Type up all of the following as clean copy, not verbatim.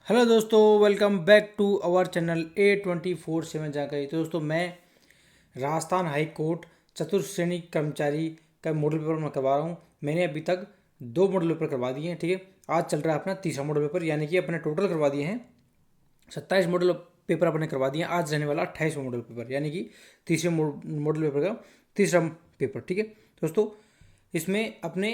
Hello दोस्तों, welcome back to our channel A24/7 जानकारी। तो दोस्तों, मैं राजस्थान हाई कोर्ट चतुर्थ श्रेणी कर्मचारी का मॉडल पेपर मैं करवा रहा हूँ। मैंने अभी तक 2 मॉडल पेपर करवा दिए हैं। ठीक है, आज चल रहा है अपना तीसरा मॉडल पेपर, यानी कि अपने टोटल करवा दिए हैं 27 मॉडल पेपर अपने करवा दिए हैं। आज रहने वाला 28वां मॉडल पेपर, यानी कि तीसरे मॉडल पेपर का तीसरा पेपर। ठीक है दोस्तों, इसमें अपने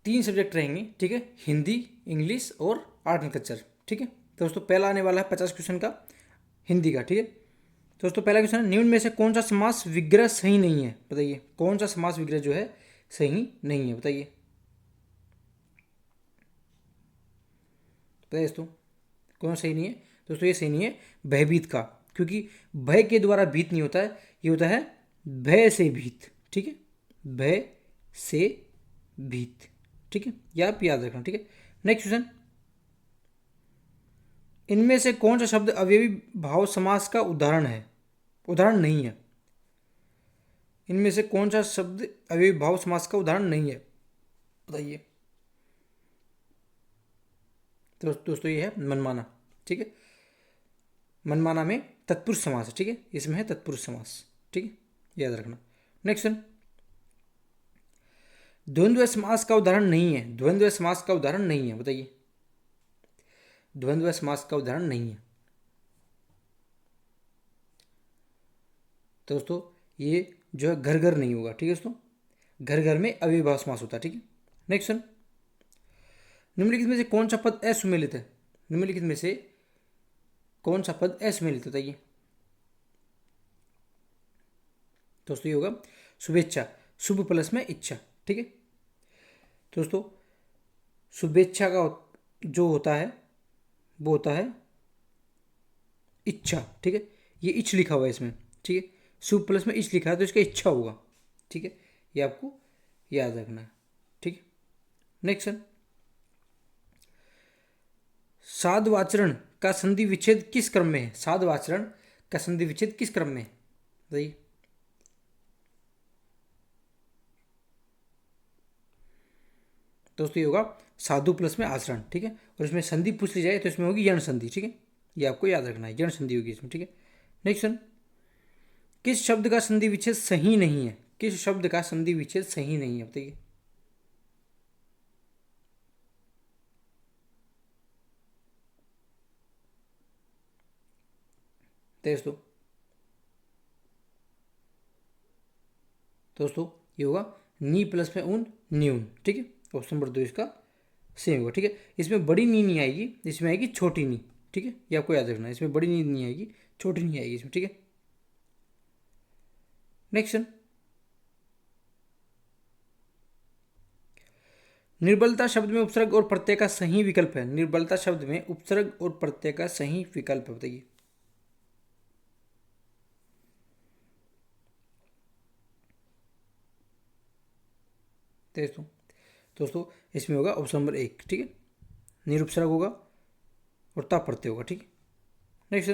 3 सब्जेक्ट रहेंगे। ठीक है, हिंदी, इंग्लिश और आर्ट एंड कल्चर। ठीक है दोस्तों, पहला आने वाला है 50 क्वेश्चन का हिंदी का। ठीक है दोस्तों, पहला क्वेश्चन है, निम्न में से कौन सा समास विग्रह सही नहीं है? बताइए, कौन सा समास विग्रह जो है सही नहीं है? बताइए बताइए दोस्तों, कौन सा सही नहीं है? दोस्तों, ये सही नहीं है भयभीत का, क्योंकि भय के द्वारा भीत नहीं होता है, ये होता है भय से भीत। ठीक है, भय से भीत। ठीक है, ये आप याद रखना। ठीक है, नेक्स्ट क्वेश्चन, इनमें से कौन सा शब्द अवयवी भाव समास का उदाहरण है? उदाहरण नहीं है। इनमें से कौन सा शब्द अवयवी भाव समास का उदाहरण नहीं है? बताइए। तो दोस्तों, ये है मनमाना। ठीक है, मनमाना में तत्पुरुष समास है। ठीक है, इसमें है तत्पुरुष समास। ठीक है, याद रखना। नेक्स्ट, द्वंद्व समास का उदाहरण नहीं है। द्वंद्व समास का उदाहरण नहीं है, बताइए। द्वंद्व समास का उदाहरण नहीं है दोस्तों, ये जो है घर घर नहीं होगा। ठीक है दोस्तों, घर घर में अव्ययभाव समास होता है। ठीक है, नेक्स्ट, निम्नलिखित में से कौन सा पद असुमेलित है? निम्नलिखित में से कौन सा पद असुमेलित है? बताइए दोस्तों, ये होगा शुभेच्छा। शुभ प्लस में इच्छा। ठीक है दोस्तों, शुभेच्छा का जो होता है वो होता है इच्छा। ठीक है, ये इच्छ लिखा हुआ है इसमें। ठीक है, शुभ प्लस में इच्छ लिखा है तो इसका इच्छा होगा। ठीक है, ये आपको याद रखना है। ठीक है, नेक्स्ट, साधवाचरण का संधि विच्छेद किस क्रम में है? साधवाचरण का संधि विच्छेद किस क्रम में है? बताइए। दोस्तों, ये होगा साधु प्लस में आचरण। ठीक है, और इसमें संधि पूछ ली जाए तो इसमें होगी यण संधि। ठीक है, ये आपको याद रखना है, यण संधि होगी इसमें। ठीक है, नेक्स्ट, किस शब्द का संधि विच्छेद सही नहीं है? किस शब्द का संधि विच्छेद सही नहीं है? बताइए। दोस्तों दोस्तों ये होगा नी प्लस में ऊन, न्यून। ठीक है, ऑप्शन नंबर 2 इसका सेम होगा। ठीक है, इसमें बड़ी नी नहीं आएगी, इसमें आएगी छोटी नी। ठीक है, ये आपको याद रखना है, इसमें बड़ी नी नहीं आएगी, छोटी नी आएगी इसमें। ठीक है, नेक्स्ट, निर्बलता शब्द में उपसर्ग और प्रत्यय का सही विकल्प है। निर्बलता शब्द में उपसर्ग और प्रत्यय का सही विकल्प है, बताइए। दोस्तों दोस्तों इसमें होगा ऑप्शन नंबर 1। ठीक है, निरुपसर्ग होगा और ता प्रत्यय होगा। ठीक है, नेक्स्ट,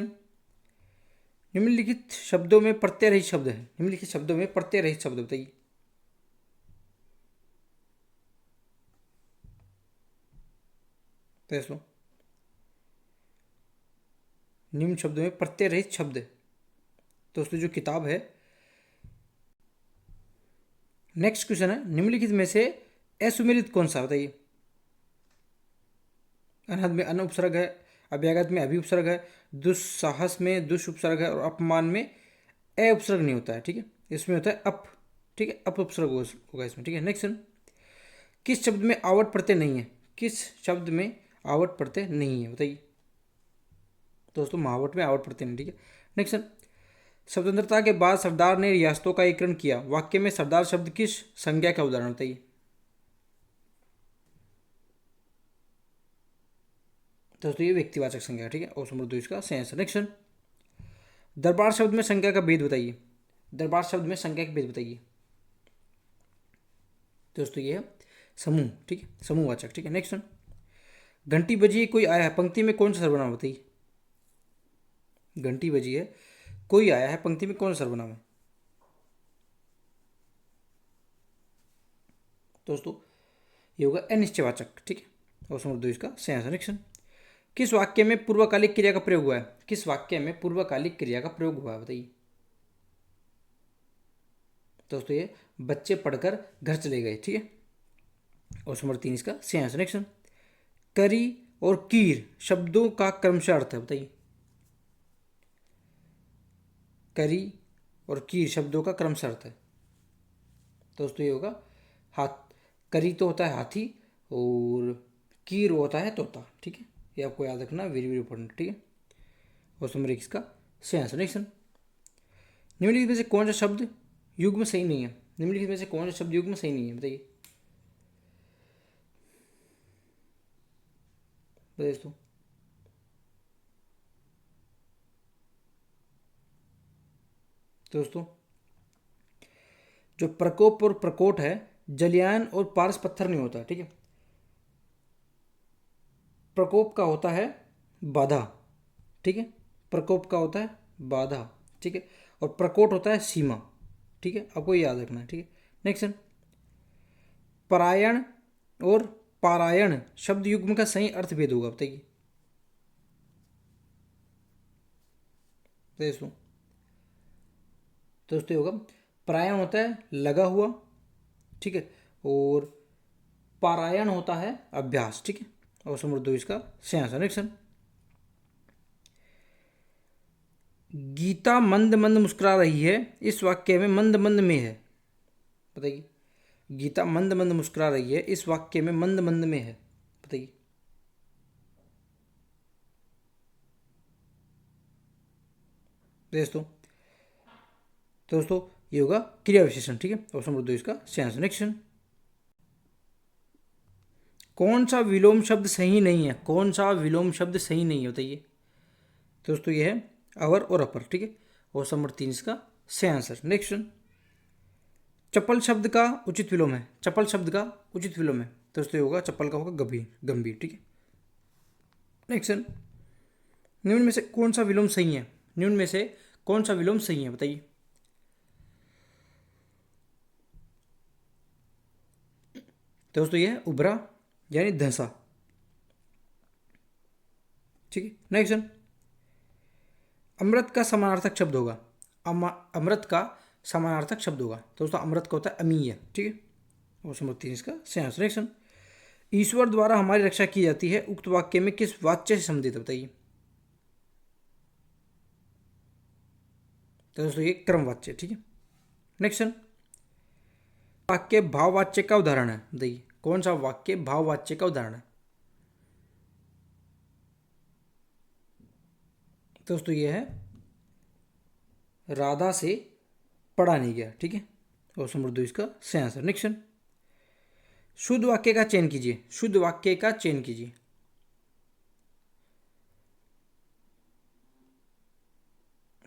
निम्नलिखित शब्दों में प्रत्यय रहित शब्द है। निम्नलिखित शब्दों में प्रत्यय रहित शब्द बताइए। दोस्तों, निम्न शब्दों में प्रत्यय रहित शब्द है। दोस्तों, जो किताब है, नेक्स्ट क्वेश्चन है, निम्नलिखित में से असुमेलित कौन सा? बताइए। अनहद में अन उपसर्ग है, अभ्यागत में अभि उपसर्ग है, दुस्साहस में दुष उपसर्ग है और अपमान में अ उपसर्ग नहीं होता है। ठीक है, इसमें होता है अप। ठीक है, अप उपसर्ग होगा इसमें। ठीक है, नेक्स्ट, किस शब्द में आवट प्रत्यय नहीं है? किस शब्द में आवट प्रत्यय नहीं है? बताइए। दोस्तों, महावट में आवट प्रत्यय नहीं। ठीक है, नेक्स्ट, स्वतंत्रता के बाद सरदार ने रियासतों का एकीकरण किया। वाक्य में सरदार शब्द किस संज्ञा का उदाहरण? बताइए। दोस्तों, ये व्यक्तिवाचक संज्ञा है। ठीक है, ऑप्शन नंबर 2 इसका सही आंसर। नेक्स्ट, दरबार शब्द में संज्ञा का भेद बताइए। दरबार शब्द में संज्ञा का भेद बताइए। दोस्तों, ये है समूह। ठीक है, समूहवाचक। ठीक है, नेक्स्ट, घंटी बजी है, कोई आया है, पंक्ति में कौन सा सर्वनाम? बताइए। घंटी बजी है, कोई आया है, पंक्ति में कौन सा सर्वनाम है? दोस्तों, ये होगा अनिश्चयवाचक। ठीक है, ऑप्शन नंबर 2 इसका सही आंसर। नेक्स्ट, किस वाक्य में पूर्वकालिक क्रिया का प्रयोग हुआ है? किस वाक्य में पूर्वकालिक क्रिया का प्रयोग हुआ है बताइए दोस्तों। ये बच्चे पढ़कर घर चले गए, ठीक है। और नंबर 3 इसका सही आंसर। नेक्स्ट, करी और कीर शब्दों का क्रमशः अर्थ है बताइए। करी और कीर शब्दों का क्रमशः अर्थ है दोस्तों, ये होगा हाथ। करी तो होता है हाथी और कीर होता है तोता, ठीक है। ये आपको याद रखना, वेरी वेरी इंपॉर्टेंट, ठीक है। और नंबर 1 इसका सही आंसर। नेक्स्ट, निम्नलिखित में से कौन सा शब्द युग में सही नहीं है? निम्नलिखित में से कौन सा शब्द युग में सही नहीं है बताइए दोस्तों। दोस्तों जो प्रकोप और प्रकोट है, जलयान और पारस पत्थर नहीं होता, ठीक है। प्रकोप का होता है बाधा, ठीक है। प्रकोप का होता है बाधा, ठीक है। और प्रकोट होता है सीमा, ठीक है। आपको ये याद रखना है, ठीक है। नेक्स्ट, परायण और पारायण शब्द युग्म का सही अर्थ भेद होगा बताइए दोस्तों। दोस्तों होगा परायण होता है लगा हुआ, ठीक है। और पारायण होता है अभ्यास, ठीक है। और नंबर 2 इसका सही आंसर। नेक्स्ट, गीता मंद मंद मुस्कुरा रही है, इस वाक्य में मंद मंद में है बताइए। गीता मंद मंद मुस्कुरा रही है, इस वाक्य में मंद मंद में है बताइए दोस्तों। दोस्तों ये होगा क्रिया विशेषण, ठीक है। ऑप्शन नंबर 2 इसका सही आंसर। नेक्स्ट, कौन सा विलोम शब्द सही नहीं है? कौन सा विलोम शब्द सही नहीं है बताइए दोस्तों। ये है अवर और अपर, ठीक है। ऑप्शन नंबर 3 इसका सही आंसर। नेक्स्ट, चप्पल शब्द का उचित विलोम है। चप्पल शब्द का उचित विलोम है दोस्तों, ये होगा चप्पल का होगा गंभीर, गंभीर, ठीक है। नेक्स्ट, निम्न में से कौन सा विलोम सही है? निम्न में से कौन सा विलोम सही है बताइए दोस्तों। ये है उभरा यानी धंसा, ठीक है। नेक्स्ट, अमृत का समानार्थक शब्द होगा। अमृत का समानार्थक शब्द होगा दोस्तों। अमृत का होता है अमीय, ठीक है। और नंबर 3 इसका सही आंसर। नेक्स्ट, ईश्वर द्वारा हमारी रक्षा की जाती है, उक्त वाक्य में किस वाच्य से संबंधित है बताइए तो दोस्तों। ये क्रमवाच्य, ठीक है। नेक्स्ट, वाक्य भाववाच्य का उदाहरण है बताइए। कौन सा वाक्य भाववाच्य का उदाहरण है दोस्तों? ये है राधा से पढ़ा नहीं गया, ठीक है। और नंबर 2 इसका सही आंसर। नेक्स्ट, शुद्ध वाक्य का चयन कीजिए। शुद्ध वाक्य का चयन कीजिए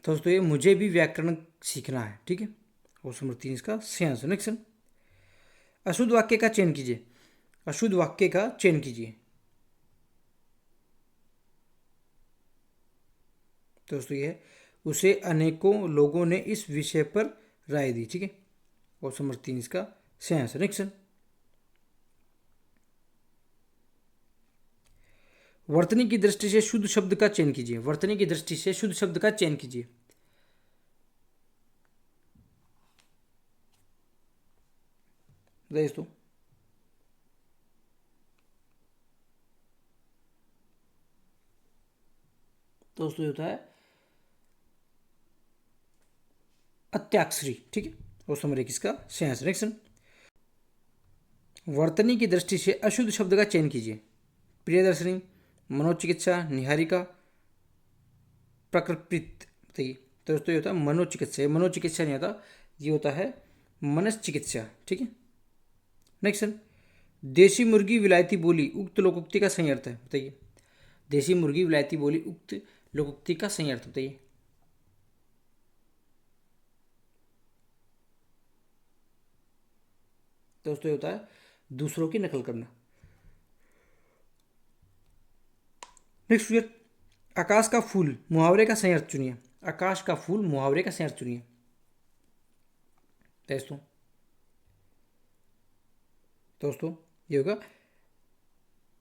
दोस्तों। ये मुझे भी व्याकरण सीखना है, ठीक है। और नंबर 3 इसका सही आंसर। नेक्स्ट, अशुद्ध वाक्य का चयन कीजिए। अशुद्ध वाक्य का चयन कीजिए दोस्तों। ये है उसे अनेकों लोगों ने इस विषय पर राय दी, ठीक है। और नंबर 3 इसका सही आंसर। नेक्स्ट, वर्तनी की दृष्टि से शुद्ध शब्द का चयन कीजिए। वर्तनी की दृष्टि से शुद्ध शब्द का चयन कीजिए दोस्तों। दोस्तों होता है अत्याक्षरी, ठीक है। और नंबर 1 इसका सही आंसर। नेक्स्ट, वर्तनी की दृष्टि से अशुद्ध शब्द का चयन कीजिए। प्रियदर्शनी, मनोचिकित्सा, निहारिका, प्रकृत बताइए तो दोस्तों। ये होता है मनोचिकित्सा। मनोचिकित्सा नहीं होता, ये होता है मनश्चिकित्सा, ठीक है। नेक्स्ट, देसी मुर्गी विलायती बोली उक्त लोकोक्ति का सही अर्थ है बताइए। देसी मुर्गी विलायती बोली उक्त लोकोक्ति का सही अर्थ बताइए दोस्तों। ये होता है दूसरों की नकल करना। नेक्स्ट, आकाश का फूल मुहावरे का सही अर्थ चुनिए। आकाश का फूल मुहावरे का सही अर्थ चुनिए दोस्तों। दोस्तों ये होगा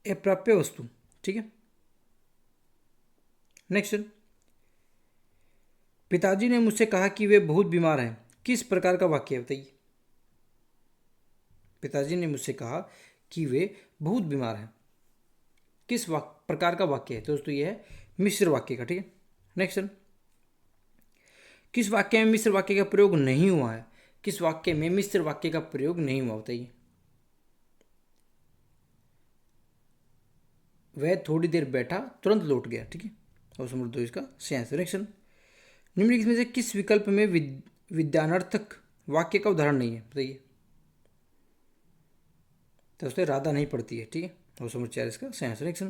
अप्राप्य वस्तु, ठीक है। नेक्स्ट, पिताजी ने मुझसे कहा कि वे बहुत बीमार हैं। किस प्रकार का वाक्य है बताइए। पिताजी ने मुझसे कहा कि वे बहुत बीमार हैं, किस प्रकार का वाक्य है। तो दोस्तों ये है मिश्र वाक्य का। ठीक है, नेक्स्ट, किस वाक्य में मिश्र वाक्य का प्रयोग नहीं हुआ है। किस वाक्य में मिश्र वाक्य का प्रयोग नहीं हुआ बताइए। वह थोड़ी देर बैठा तुरंत लौट गया। ठीक है, और नंबर 2 इसका सही आंसर। नेक्स्ट, निम्नलिखित में से किस विकल्प में विद्यानर्थक वाक्य का उदाहरण नहीं है बताइए। तो उससे राधा नहीं पढ़ती है। ठीक है, और नंबर 4 इसका सही आंसर। नेक्स्ट,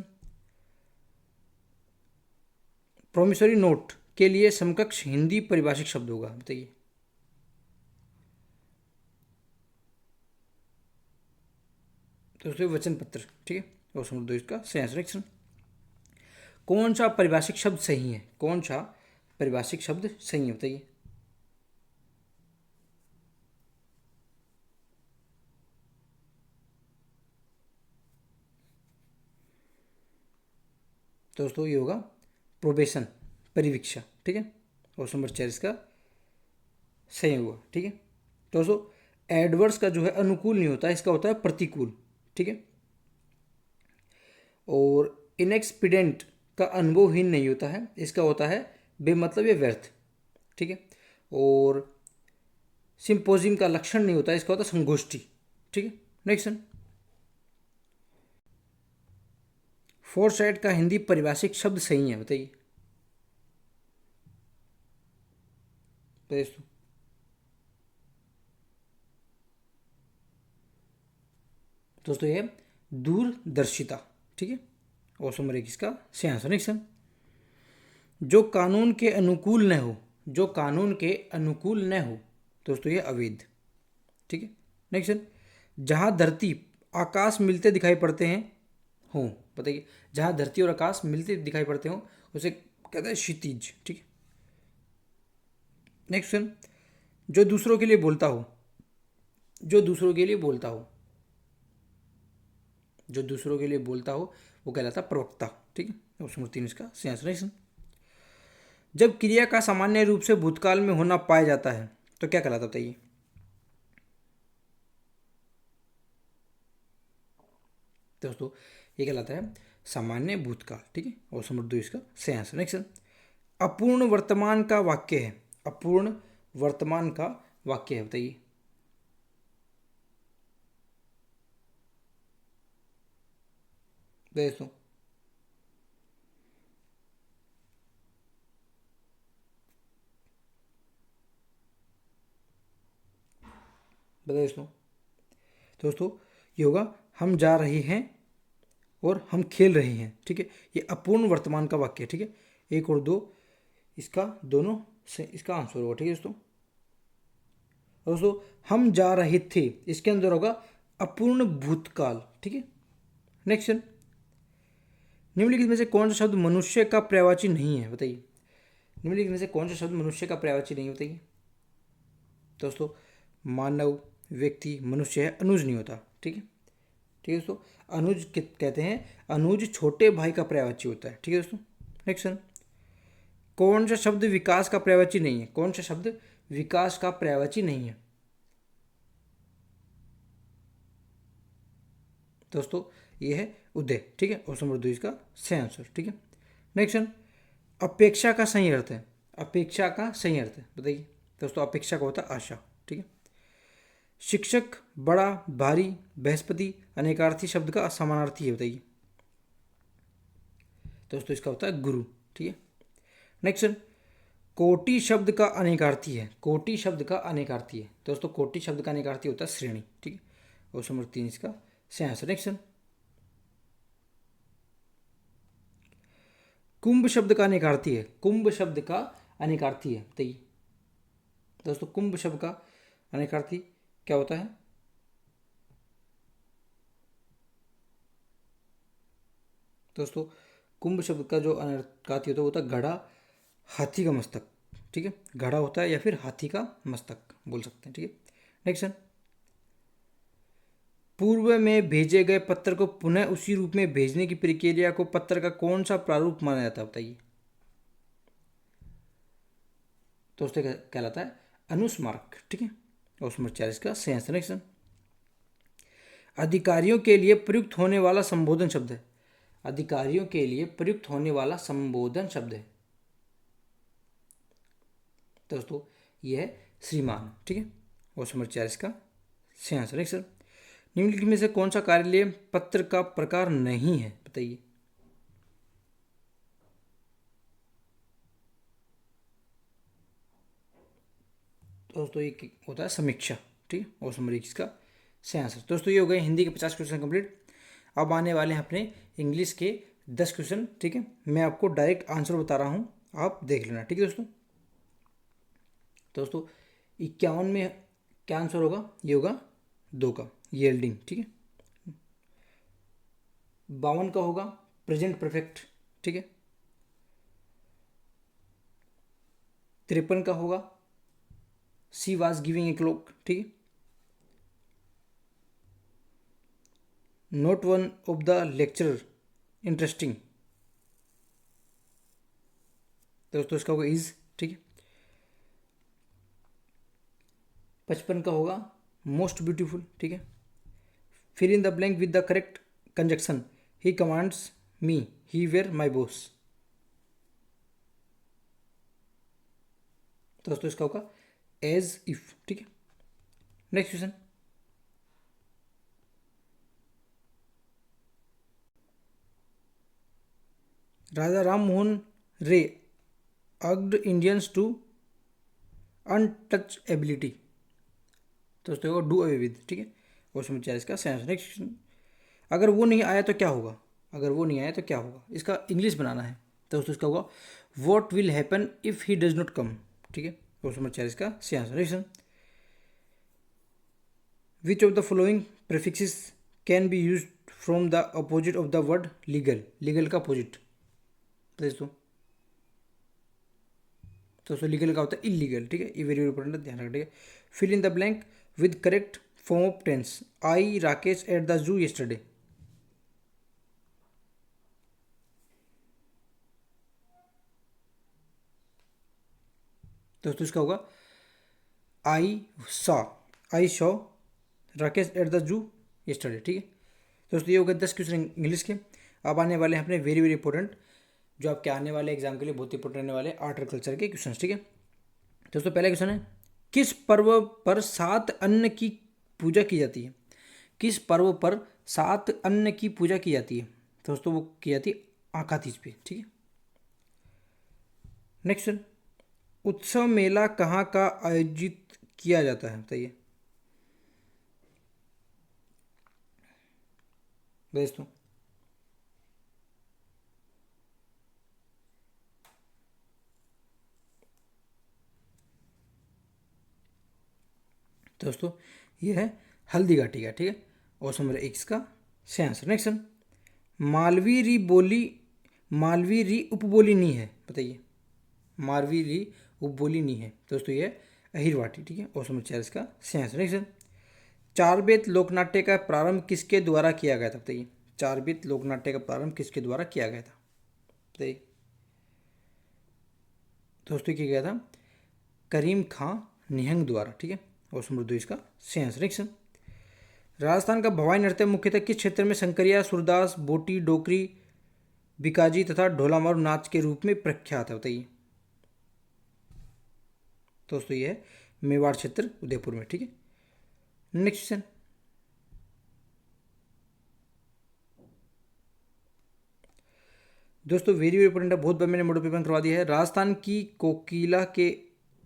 प्रोमिसरी नोट के लिए समकक्ष हिंदी परिभाषिक शब्द होगा बताइए। तो उसके वचन पत्र। ठीक है, और नंबर 2 इसका सही आंसर। नेक्स्ट, कौन सा परिभाषिक शब्द सही है। कौन सा परिभाषिक शब्द सही है बताइए। तो दोस्तों ये होगा प्रोबेशन, परिवीक्षा। ठीक है, और नंबर 4 इसका सही हुआ। ठीक है, तो दोस्तों एडवर्स का जो है अनुकूल नहीं होता, इसका होता है प्रतिकूल। ठीक है, और इनएक्सपीडियंट का अनुभवहीन नहीं होता है, इसका होता है बेमतलब या व्यर्थ। ठीक है, और सिंपोजियम का लक्षण नहीं होता है, इसका होता है संगोष्ठी। ठीक है, नेक्स्ट, फोरसाइट का हिंदी परिभाषिक शब्द सही है बताइए। दोस्तों ये दूरदर्शिता। ठीक है, और नंबर 1 इसका सही आंसर। नेक्स्ट, जो कानून के अनुकूल न हो। जो कानून के अनुकूल न हो दोस्तों ये अवैध। ठीक है, नेक्स्ट, जहाँ धरती आकाश मिलते दिखाई पड़ते हैं हों बताइए। जहाँ धरती और आकाश मिलते दिखाई पड़ते हों उसे कहते हैं क्षितिज। ठीक है, नेक्स्ट, जो दूसरों के लिए बोलता हो। जो दूसरों के लिए बोलता हो। जो दूसरों के लिए बोलता हो वो कहलाता है प्रवक्ता। ठीक है, और 3 इसका सही आंसर। नेक्स्ट, जब क्रिया का सामान्य रूप से भूतकाल में होना पाया जाता है तो क्या कहलाता बताइए। दोस्तों ये कहलाता है सामान्य भूतकाल। ठीक है, और नंबर 2 इसका सही आंसर। नेक्स्ट, अपूर्ण वर्तमान का वाक्य है। अपूर्ण वर्तमान का वाक्य है बताइए। दोस्तों बताइए दोस्तों ये होगा हम जा रहे हैं और हम खेल रहे हैं। ठीक है, ये अपूर्ण वर्तमान का वाक्य है। ठीक है, 1 और 2 इसका दोनों से इसका आंसर होगा। ठीक है दोस्तों हम जा रहे थे इसके अंदर होगा अपूर्ण भूतकाल। ठीक है, नेक्स्ट, निम्नलिखित में से कौन सा शब्द मनुष्य का पर्यायवाची नहीं है बताइए। निम्नलिखित में से कौन सा शब्द मनुष्य का पर्यायवाची नहीं बताइए। दोस्तों मानव, व्यक्ति, मनुष्य है, अनुज नहीं होता। ठीक है, ठीक है दोस्तों, अनुज कहते हैं, अनुज छोटे भाई का पर्यायवाची होता है। ठीक है दोस्तों, नेक्स्ट, कौन सा शब्द विकास का पर्यायवाची नहीं है। कौन सा शब्द विकास का पर्यायवाची नहीं है दोस्तों ये है उदय। ठीक है, और नंबर 2 इसका सही आंसर। ठीक है, नेक्स्ट, अपेक्षा का सही अर्थ है। अपेक्षा का सही अर्थ है बताइए। दोस्तों अपेक्षा का होता है आशा। ठीक है, शिक्षक, बड़ा, भारी, बृहस्पति अनेकार्थी शब्द का समानार्थी है बताइए। दोस्तों इसका होता है गुरु। ठीक है, नेक्स्ट, कोटि शब्द का अनेकार्थी है। कोटि शब्द का अनेकार्थी है दोस्तों, कोटि शब्द का अनेकार्थी होता है श्रेणी। ठीक है, और नंबर 3 इसका सही आंसर। नेक्स्ट, कुंभ शब्द का अनेकार्थी है। कुंभ शब्द का अनेकार्थी है बताइए। दोस्तों कुंभ शब्द का अनेकार्थी क्या होता है। दोस्तों कुंभ शब्द का जो अनेकार्थी होता है वो होता है घड़ा, हाथी का मस्तक। ठीक है, घड़ा होता है या फिर हाथी का मस्तक बोल सकते हैं। ठीक है, नेक्स्ट, पूर्व में भेजे गए पत्र को पुनः उसी रूप में भेजने की प्रक्रिया को पत्र का कौन सा प्रारूप माना जाता है बताइए। दोस्तों कहलाता है अनुस्मारक, ठीक है। ऑप्शन नंबर 40 का सही आंसर। नेक्स्ट, अधिकारियों के लिए प्रयुक्त होने वाला संबोधन शब्द है। अधिकारियों के लिए प्रयुक्त होने वाला संबोधन शब्द है दोस्तों, यह है श्रीमान, ठीक है। ऑप्शन नंबर 40 का सही आंसर। नेक्स्ट, निम्नलिखित में से कौन सा कार्यालय पत्र का प्रकार नहीं है, बताइए। दोस्तों ये होता है समीक्षा, ठीक है। ऑप्शन नंबर 21 का सही आंसर। दोस्तों ये हो गए हिंदी के 50 क्वेश्चन कंप्लीट। अब आने वाले हैं अपने इंग्लिश के 10 क्वेश्चन, ठीक है। मैं आपको डायरेक्ट आंसर बता रहा हूँ, आप देख लेना, ठीक है दोस्तों। दोस्तों 51 में क्या आंसर होगा, ये होगा 2 का येल्डिंग, ठीक है। 52 का होगा प्रेजेंट परफेक्ट, ठीक है। 53 का होगा she was giving a clock, ठीक है। Note one of the lecturer interesting, दोस्तों इसका होगा इज, ठीक है। 55 का होगा मोस्ट ब्यूटीफुल, ठीक है। Fill in the blank with the correct conjunction, he commands me, he wear my boss, दोस्तों इसका होगा एज इफ, ठीक है। Next question, Raja Ram Mohan Roy urged Indians to untouchability, दोस्तों डू अवे विद, ठीक है। क्वेश्चन नंबर 40 का सही आंसर। नेक्स्ट क्वेश्चन, अगर वो नहीं आया तो क्या होगा, अगर वो नहीं आया तो क्या होगा, इसका इंग्लिश बनाना है दोस्तों। इसका होगा what will happen if he does not come, ठीक है। क्वेश्चन नंबर 40 का सही answer. Next, which of the following prefixes can be use from the opposite of the word legal, legal का अपोजिट दोस्तों लीगल का होता है इलीगल, ठीक है। ये वेरी इंपॉर्टेंट है, ध्यान रखना, ठीक है। Fill in the blank with correct form of tense, I Rakesh at the zoo yesterday, दोस्तों इसका होगा I saw, I saw Rakesh at the zoo yesterday, ठीक है। दोस्तों ये हो गए 10 क्वेश्चन इंग्लिश के। अब आने वाले हैं अपने वेरी वेरी इंपॉर्टेंट, जो आपके आने वाले एग्जाम के लिए बहुत इंपॉर्टेंट रहने वाले आर्ट और कल्चर के क्वेश्चन, ठीक है। दोस्तों पहला क्वेश्चन है, किस पर्व पर 7 अन्न की पूजा की जाती है, किस पर्व पर 7 अन्न की पूजा की जाती है, दोस्तों वो की जाती है आका तीज पे, ठीक है। नेक्स्ट, उत्सव मेला कहाँ का आयोजित किया जाता है, बताइए दोस्तों। दोस्तों ये है हल्दी घाटी का, ठीक है। ऑप्शन नंबर 1 का सही आंसर। नेक्स्ट, मालवी री बोली, मालवी री उपबोली नहीं है, बताइए। मालवी री उपबोली नहीं है दोस्तों, ये अहिरवाटी, ठीक है। ऑप्शन नंबर 40 का सही आंसर। नेक्स्ट, चारबेत लोकनाट्य का प्रारंभ किसके द्वारा किया गया था, बताइए। चारबेत लोकनाट्य का प्रारंभ किसके द्वारा किया गया था, बताइए दोस्तों। किया गया था करीम खां निहंग द्वारा, ठीक है। ऑप्शन नंबर 2 इसका सही आंसर। नेक्स्ट, राजस्थान का भवाई नृत्य मुख्यतः किस क्षेत्र में संकरिया, सुरदास, बोटी, डोकरी, बिकाजी तथा ढोलामारू नाच के रूप में प्रख्यात है, बताइए दोस्तों। ये है मेवाड़ क्षेत्र उदयपुर में, ठीक है। नेक्स्ट क्वेश्चन, दोस्तों वेरी वेरी इंपॉर्टेंट है, बहुत बार मैंने मॉडल पेपर करवा दिया है। राजस्थान की कोकिला के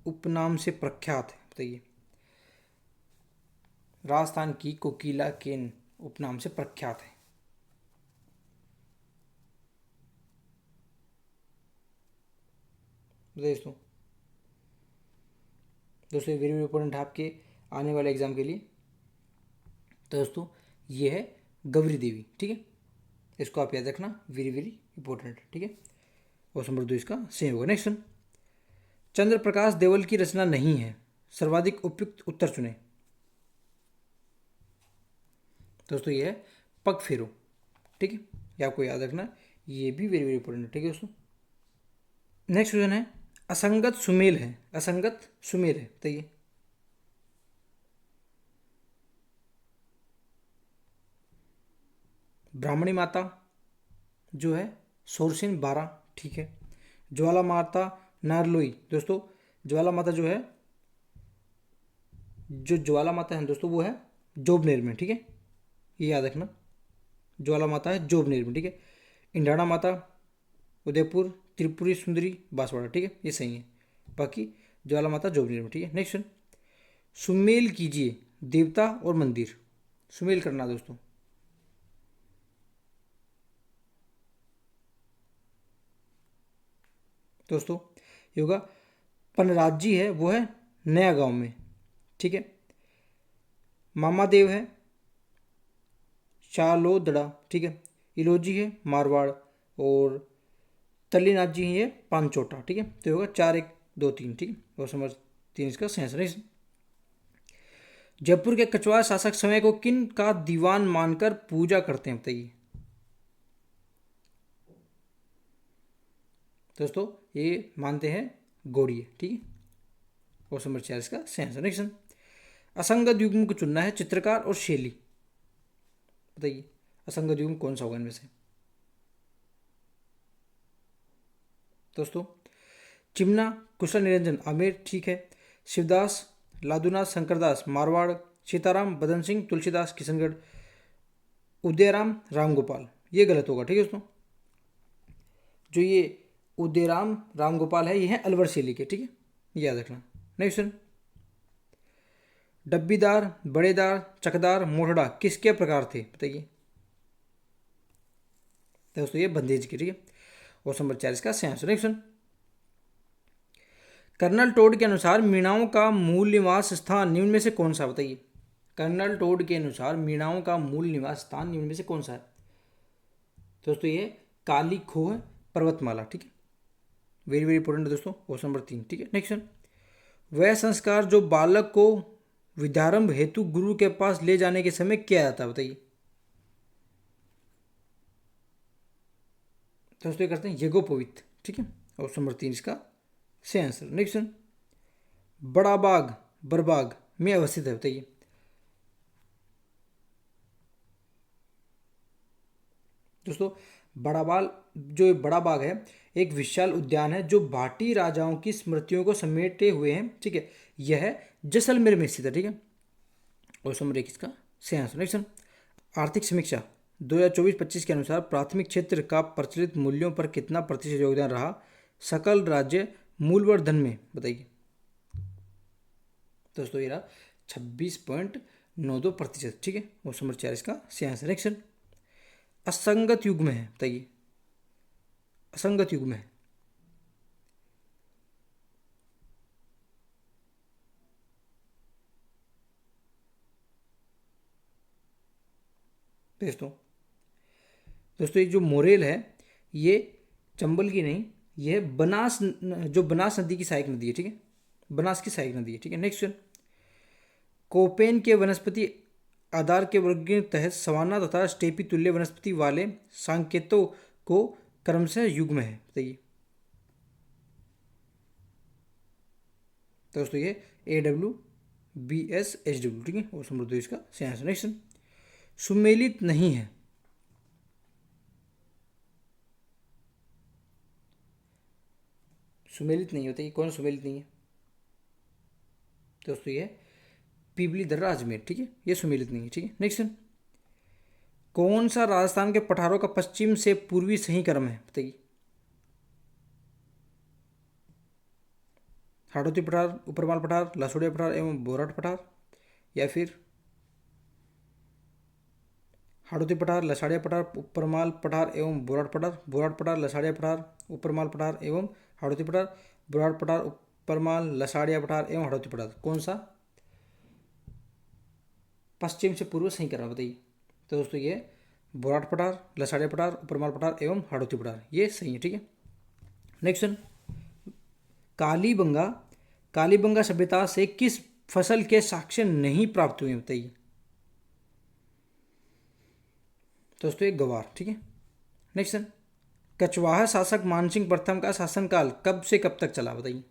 उपनाम से प्रख्यात है, बताइए। राजस्थान की कोकिला के उपनाम से प्रख्यात है, बताइए दोस्तों। दोस्तों वेरी वेरी इंपॉर्टेंट है आपके आने वाले एग्जाम के लिए। तो दोस्तों ये है गौरी देवी, ठीक है। इसको आप याद रखना, वेरी वेरी इंपॉर्टेंट, ठीक है। ऑप्शन नंबर 2 इसका सही होगा। नेक्स्ट, चंद्र प्रकाश देवल की रचना नहीं है, सर्वाधिक उपयुक्त उत्तर चुने, दोस्तों ये है पग फेरो, ठीक है। ये आपको याद रखना, ये भी वेरी वेरी इंपॉर्टेंट है, ठीक है दोस्तों। नेक्स्ट क्वेश्चन है, असंगत सुमेल है, असंगत सुमेल है, बताइए। ब्राह्मणी माता जो है सोरसिन 12, ठीक है। ज्वाला माता नारलोई दोस्तों, ज्वाला माता जो है, जो ज्वाला माता है दोस्तों वो है जोबनेर में, ठीक है, ये याद रखना। ज्वाला माता है जोबनेर में, ठीक है। इंडाणा माता उदयपुर, त्रिपुरी सुंदरी बांसवाड़ा, ठीक है, ये सही है। बाकी ज्वाला माता जोबनेर में, ठीक है। नेक्स्ट क्वेश्चन, सुमेल कीजिए देवता और मंदिर, सुमेल करना दोस्तों। दोस्तों ये होगा पनराजी है, वो है नया गांव में, ठीक है। मामा देव है चालोदड़ा, ठीक है। इलोजी है मारवाड़, और तल्लीनाथ जी हैं ये पांचोटा, ठीक है। तो ये होगा 4 1 2 3, ठीक है। और समझ 3 इसका सही आंसर है। जयपुर के कछवाहा शासक समय को किन का दीवान मानकर पूजा करते हैं, बताइए। दोस्तों ये मानते हैं गौड़िए, ठीक है। और नंबर 4 इसका सही आंसर। नेक्स्ट, असंगत युग्म को चुनना है, चित्रकार और शैली, बताइए असंगत युग्म कौन सा होगा इनमें से। दोस्तों चिमना कुशल निरंजन आमेर, ठीक है। शिवदास लादूनाथ शंकरदास मारवाड़, सीताराम बदन सिंह तुलसीदास किशनगढ़, उदयराम रामगोपाल, ये गलत होगा, ठीक है दोस्तों। जो ये उदयराम रामगोपाल है ये है अलवर शैली के, ठीक है, याद रखना। नेक्स्ट, डब्बीदार बड़ेदार चकदार मोठड़ा किसके प्रकार थे, बताइए। दोस्तों ये बंदेज की, ठीक है। और नंबर 4 इसका सही आंसर। नेक्स्ट, कर्नल टोड के अनुसार मीणाओं का मूल निवास स्थान निम्न में से कौन सा, बताइए। कर्नल टोड के अनुसार मीणाओं का मूल निवास स्थान निम्न में से कौन सा है। दोस्तों ये काली खोह पर्वतमाला, ठीक है, वेरी वेरी इंपॉर्टेंट दोस्तों। क्वेश्चन नंबर 3, ठीक है। नेक्स्ट, वह संस्कार जो बालक को विद्यारंभ हेतु गुरु के पास ले जाने के समय किया जाता है, बताइए। दोस्तों ये करते हैं यज्ञोपवीत, ठीक है। ऑप्शन नंबर 3 इसका सही आंसर। नेक्स्ट, बड़ा बाग बरबाग में अवस्थित है, बताइए। दोस्तों बड़ा बाल जो बड़ा बाग है एक विशाल उद्यान है जो भाटी राजाओं की स्मृतियों को समेटे हुए हैं, ठीक है। यह जैसलमेर में स्थित है, ठीक है। ऑप्शन नंबर 1 इसका सही आंसर। नेक्स्ट, आर्थिक समीक्षा 2024-25 के अनुसार प्राथमिक क्षेत्र का प्रचलित मूल्यों पर कितना प्रतिशत योगदान रहा सकल राज्य मूल्यवर्धन में, बताइए। दोस्तों ये रहा 26.92%, ठीक है। ऑप्शन नंबर 4 इसका सही आंसर। नेक्स्ट, असंगत युग्म है, बताइए असंगत युग्म है। दोस्तों ये जो मोरेल है ये चंबल की नहीं, ये जो बनास नदी की सहायक नदी है, ठीक है, बनास की सहायक नदी है, ठीक है। नेक्स्ट, कोपेन के वनस्पति आधार के वर्ग के तहत सवाना तथा स्टेपी तुल्य वनस्पति वाले संकेतों को क्रमशः युग्म है, बताइए। दोस्तों ये AWBSHW, ठीक है। ऑप्शन नंबर 2 इसका सही आंसर। नेक्स्ट, सुमेलित नहीं है, सुमेलित नहीं होता, ये कौन सुमेलित नहीं है। दोस्तों ये पीपली दर्रा अजमेर, ठीक है, ये सुमेलित नहीं है, ठीक है। नेक्स्ट, कौन सा राजस्थान के पठारों का पश्चिम से पूर्वी सही क्रम है, बताइए। हाड़ौती पठार, ऊपरमाल पठार, लसोड़िया पठार एवं बोराट पठार, या फिर हाड़ौती पठार, लसाड़िया पठार, ऊपरमाल पठार एवं बोराट पठार, बोराट पठार, लसाड़िया पठार, ऊपरमाल पठार एवं हाड़ौती पठार, बोराट पठार, ऊपरमाल, लसाड़िया पठार एवं हाड़ौती पठार, कौन सा पश्चिम से पूर्व सही करना, बताइए। तो दोस्तों ये बोराट पठार, लसाड़िया पठार, ऊपरमाल पठार एवं हाड़ौती पठार, ये सही है, ठीक है। नेक्स्ट, कालीबंगा कालीबंगा सभ्यता से किस फसल के साक्ष्य नहीं प्राप्त हुए, बताइए। दोस्तों ये गवार, ठीक है। नेक्स्ट, कछवाहा शासक मानसिंह प्रथम का शासनकाल कब से कब तक चला, बताइए।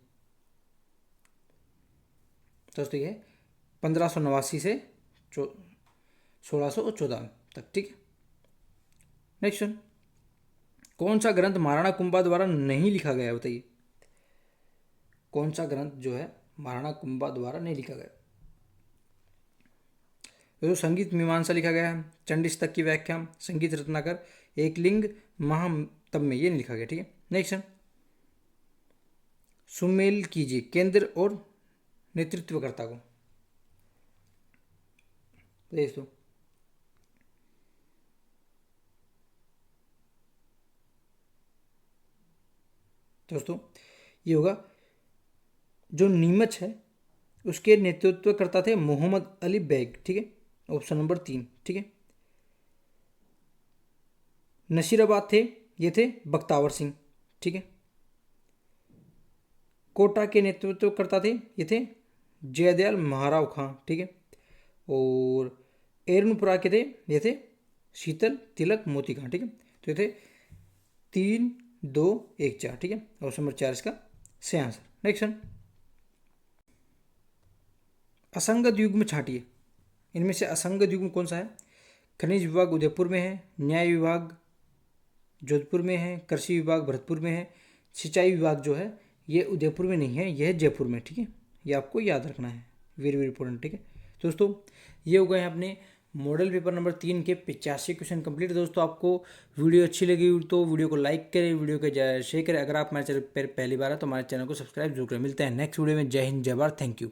दोस्तों ये 1589 से 1614 तक, ठीक है। नेक्स्ट क्वेश्चन, कौन सा ग्रंथ महाराणा कुंभा द्वारा नहीं लिखा गया है, बताइए। कौन सा ग्रंथ जो है महाराणा कुंभा द्वारा नहीं लिखा गया। तो संगीत मीमांसा लिखा गया है, चंडीस्तक की व्याख्या, संगीत रत्नाकर, एकलिंग महात्म्य, ये नहीं लिखा गया, ठीक है। नेक्स्ट, सुमेल कीजिए केंद्र और नेतृत्वकर्ता को, देख दो। दोस्तों ये होगा जो नीमच है उसके नेतृत्व करता थे मोहम्मद अली बेग, ठीक है, ऑप्शन नंबर 3, ठीक है। नसीराबाद थे, ये थे बख्तावर सिंह, ठीक है। कोटा के नेतृत्व करता थे, ये थे जयदयाल महाराव खां, ठीक है। और एरनपुरा के थे, ये थे शीतल तिलक मोती खां, ठीक है। तो ये थे 3, 2, 1, 4, ठीक है। ऑप्शन नंबर 4 इसका सही आंसर। नेक्स्ट, असंगत युग्म छांटिए, इनमें से असंगत युग्म कौन सा है। खनिज विभाग उदयपुर में है, न्याय विभाग जोधपुर में है, कृषि विभाग भरतपुर में है, सिंचाई विभाग जो है ये उदयपुर में नहीं है, यह है जयपुर में, ठीक है। ये आपको याद रखना है, वेरी वेरी इंपॉर्टेंट, ठीक है। दोस्तों ये हो गए हैं अपने मॉडल पेपर नंबर 3 के 85 क्वेश्चन कंप्लीट। दोस्तों आपको वीडियो अच्छी लगी तो वीडियो को लाइक करें, वीडियो को शेयर करें। अगर आप हमारे चैनल पर पहली बार है तो हमारे चैनल को सब्सक्राइब जरूर करें। मिलते हैं नेक्स्ट वीडियो में। जय हिंद, जय भारत, थैंक यू।